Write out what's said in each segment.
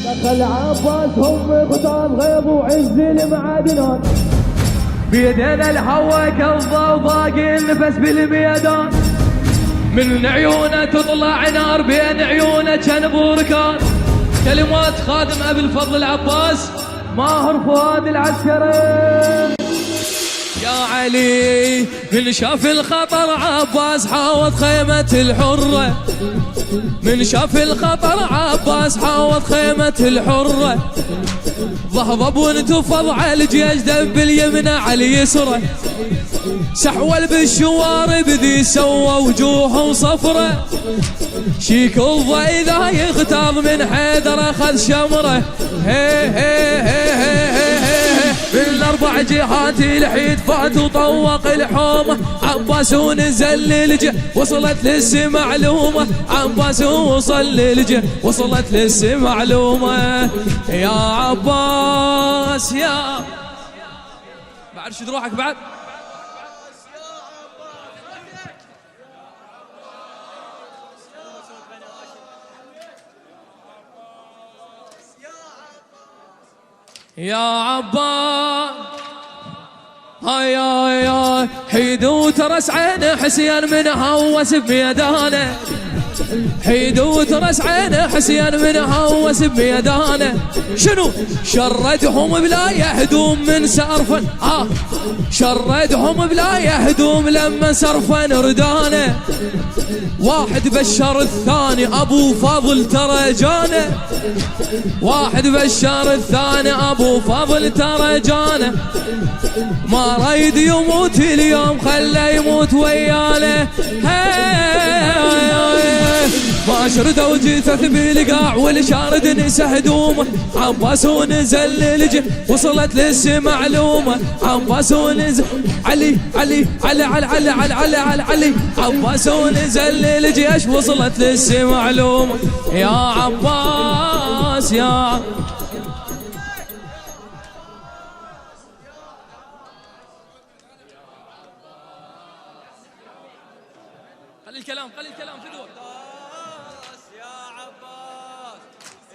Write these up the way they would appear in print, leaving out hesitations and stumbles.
دخل عباس هم خطاب غيظ وعز المعادنات، بيدنا الهوى كالضوضاء النفس بالميدان، من عيونه تطلع نار بين عيونه كان بركان. كلمات خادم ابي الفضل العباس ماهر فؤاد العسكري. يا علي من شاف الخطر عباس حاوط خيمة الحرة، من شاف الخطر عباس حاوط خيمة الحرة، ضهضب وانتفض على الجيش دب اليمنى على اليسرى، سحول بالشوارب ذي سوى وجوههم صفرة، شيك الضيذا يغتاظ من حيدر اخذ شمره، هي هي هي هي هي هي من الاربع جهات الحيد فات وطوق الحومه، عباس ونزل للجه وصلت لسه معلومه، عباس وصل للجه وصلت لسه معلومه. يا عباس يا بعد شد روحك بعد. يا عباس هاي هاي هاي حيدو ترس عينه حسين من هوس بميدانه، حيدو ترس عينه حسين من هوس بميدانه، شنو شردهم بلا يهدوم من سرفا، شردهم بلا يهدوم لما سرفا ردانه، واحد بشر الثاني ابو فضل ترى جانه، واحد بشر الثاني ابو فضل ترى جانه، ما رايد يموت اليوم خله يموت وياله، ما شرده وجثث بالقاع والشارد نسى هدومه، عباس ونزل للجه وصلت لسه معلومه، عباس ونزل علي علي علي علي علي علي علي علي علي عباس ونزل للجيش وصلت لسه معلومه. يا عباس يا خلي الكلام خلي الكلام فدوه. يا عباس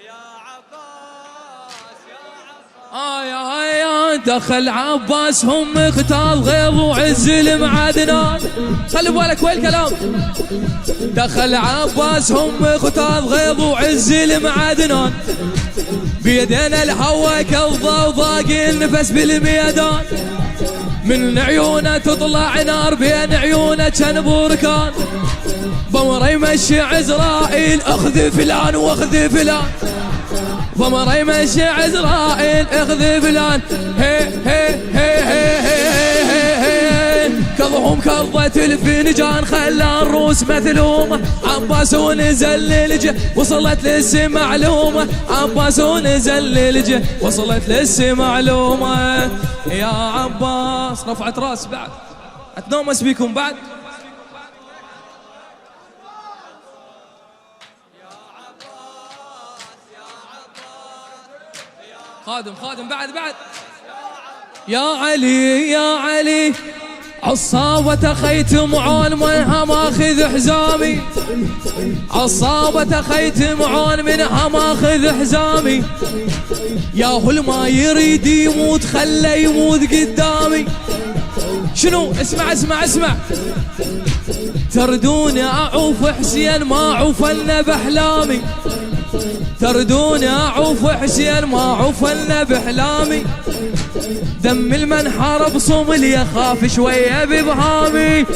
يا عباس يا عباس دخل عباس هم اختاض غيظ وعز المعادنات، خلي بالك وين الكلام. دخل عباس هم اختاض غيظ وعز المعادنات، بيدنا الهوى كالضوضاء النفس بالميدان، من عيونه تطلع نار بين عيونه كان بركان، ضمر يمشي عزرائيل اخذ فلان واخذ فلان، ضمر يمشي عزرائيل اخذ فلان، هي هي هي هي هي هي هي كظهم كظة الفنجان خلى الروس مثلومه، عباس ونزل للجه وصلت لسه معلومه، عباس ونزل للجه وصلت لسه معلومه. يا عباس رفعت راس بعد اتنومس بيكم بعد. خادم خادم بعد بعد. يا علي يا علي عصابة خيت معون منها ماخذ حزامي، عصابة خيت معون منها ماخذ حزامي، يا هل ما يريد يموت خله يموت قدامي. شنو اسمع اسمع اسمع، تردوني اعوف حسين ما عوفلنا باحلامي، تردوني اعوف حسين ما عوفلنا باحلامي، دم المنحر بصومل يخاف شويه بابهامي،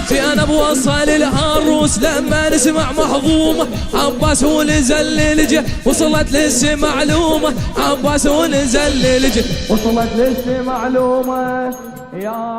زينب وصل لها الروس لما نسمع محظومه، عباس هو نزل للجه وصلت لسه معلومه، عباس هو نزل للجه وصلت لسه معلومه. يا